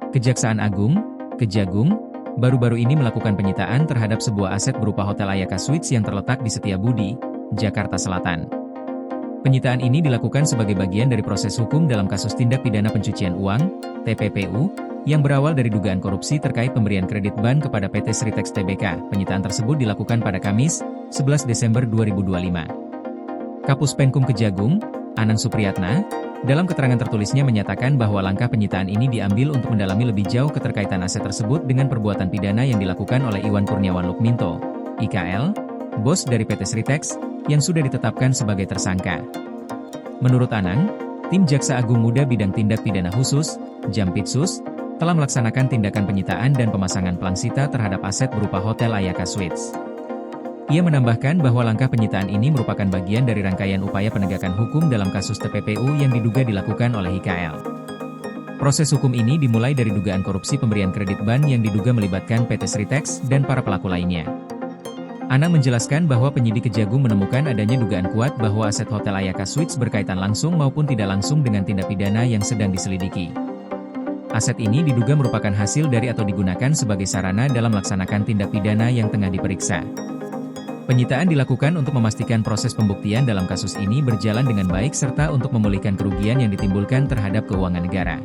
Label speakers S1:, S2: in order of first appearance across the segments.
S1: Kejaksaan Agung, Kejagung, baru-baru ini melakukan penyitaan terhadap sebuah aset berupa Hotel Ayaka Suites yang terletak di Setiabudi, Jakarta Selatan. Penyitaan ini dilakukan sebagai bagian dari proses hukum dalam kasus tindak pidana pencucian uang, TPPU, yang berawal dari dugaan korupsi terkait pemberian kredit ban kepada PT Sritex Tbk. Penyitaan tersebut dilakukan pada Kamis, 11 Desember 2025. Kapus Penkum Kejagung, Anang Supriyatna, dalam keterangan tertulisnya menyatakan bahwa langkah penyitaan ini diambil untuk mendalami lebih jauh keterkaitan aset tersebut dengan perbuatan pidana yang dilakukan oleh Iwan Kurniawan Lukminto, IKL, bos dari PT Sritex, yang sudah ditetapkan sebagai tersangka. Menurut Anang, tim Jaksa Agung Muda Bidang Tindak Pidana Khusus, Jampitsus, telah melaksanakan tindakan penyitaan dan pemasangan plangsita terhadap aset berupa Hotel Ayaka Suites. Ia menambahkan bahwa langkah penyitaan ini merupakan bagian dari rangkaian upaya penegakan hukum dalam kasus TPPU yang diduga dilakukan oleh IKL. Proses hukum ini dimulai dari dugaan korupsi pemberian kredit ban yang diduga melibatkan PT Sritex dan para pelaku lainnya. Anang menjelaskan bahwa penyidik Kejagung menemukan adanya dugaan kuat bahwa aset Hotel Ayaka Suites berkaitan langsung maupun tidak langsung dengan tindak pidana yang sedang diselidiki. Aset ini diduga merupakan hasil dari atau digunakan sebagai sarana dalam melaksanakan tindak pidana yang tengah diperiksa. Penyitaan dilakukan untuk memastikan proses pembuktian dalam kasus ini berjalan dengan baik serta untuk memulihkan kerugian yang ditimbulkan terhadap keuangan negara.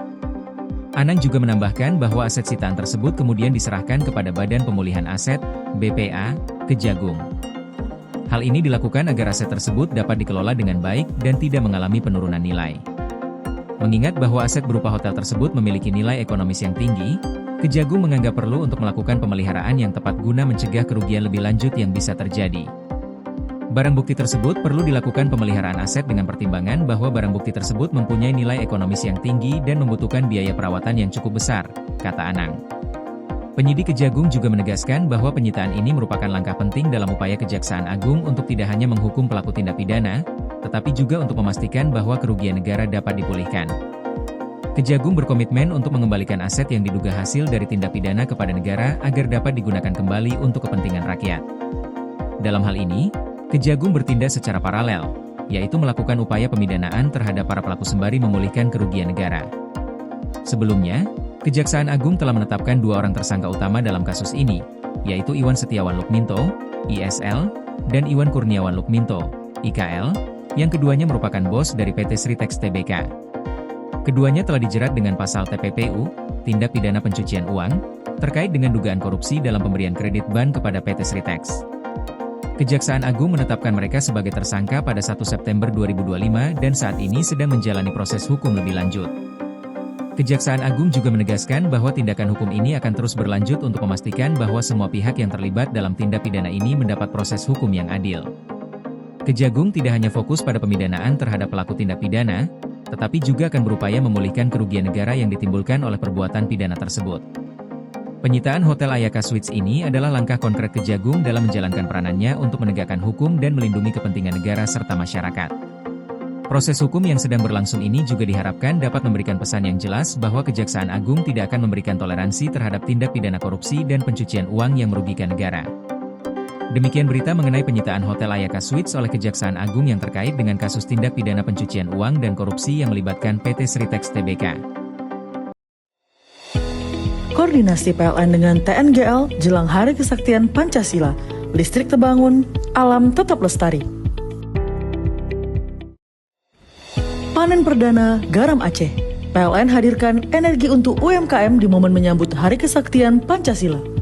S1: Anang juga menambahkan bahwa aset sitaan tersebut kemudian diserahkan kepada Badan Pemulihan Aset, BPA, Kejagung. Hal ini dilakukan agar aset tersebut dapat dikelola dengan baik dan tidak mengalami penurunan nilai. Mengingat bahwa aset berupa hotel tersebut memiliki nilai ekonomis yang tinggi, Kejagung menganggap perlu untuk melakukan pemeliharaan yang tepat guna mencegah kerugian lebih lanjut yang bisa terjadi. Barang bukti tersebut perlu dilakukan pemeliharaan aset dengan pertimbangan bahwa barang bukti tersebut mempunyai nilai ekonomis yang tinggi dan membutuhkan biaya perawatan yang cukup besar, kata Anang. Penyidik Kejagung juga menegaskan bahwa penyitaan ini merupakan langkah penting dalam upaya Kejaksaan Agung untuk tidak hanya menghukum pelaku tindak pidana, tetapi juga untuk memastikan bahwa kerugian negara dapat dipulihkan. Kejagung berkomitmen untuk mengembalikan aset yang diduga hasil dari tindak pidana kepada negara agar dapat digunakan kembali untuk kepentingan rakyat. Dalam hal ini, Kejagung bertindak secara paralel, yaitu melakukan upaya pemidanaan terhadap para pelaku sembari memulihkan kerugian negara. Sebelumnya, Kejaksaan Agung telah menetapkan 2 orang tersangka utama dalam kasus ini, yaitu Iwan Setiawan Lukminto, ISL, dan Iwan Kurniawan Lukminto, IKL, yang keduanya merupakan bos dari PT Sritex Tbk. Keduanya telah dijerat dengan pasal TPPU, tindak pidana pencucian uang, terkait dengan dugaan korupsi dalam pemberian kredit ban kepada PT Sritex. Kejaksaan Agung menetapkan mereka sebagai tersangka pada 1 September 2025 dan saat ini sedang menjalani proses hukum lebih lanjut. Kejaksaan Agung juga menegaskan bahwa tindakan hukum ini akan terus berlanjut untuk memastikan bahwa semua pihak yang terlibat dalam tindak pidana ini mendapat proses hukum yang adil. Kejagung tidak hanya fokus pada pemidanaan terhadap pelaku tindak pidana, tetapi juga akan berupaya memulihkan kerugian negara yang ditimbulkan oleh perbuatan pidana tersebut. Penyitaan Hotel Ayaka Suites ini adalah langkah konkret Kejagung dalam menjalankan peranannya untuk menegakkan hukum dan melindungi kepentingan negara serta masyarakat. Proses hukum yang sedang berlangsung ini juga diharapkan dapat memberikan pesan yang jelas bahwa Kejaksaan Agung tidak akan memberikan toleransi terhadap tindak pidana korupsi dan pencucian uang yang merugikan negara. Demikian berita mengenai penyitaan Hotel Ayaka Suites oleh Kejaksaan Agung yang terkait dengan kasus tindak pidana pencucian uang dan korupsi yang melibatkan PT Sritex Tbk.
S2: Koordinasi PLN dengan TNGL jelang Hari Kesaktian Pancasila, listrik terbangun, alam tetap lestari. Panen perdana garam Aceh. PLN hadirkan energi untuk UMKM di momen menyambut Hari Kesaktian Pancasila.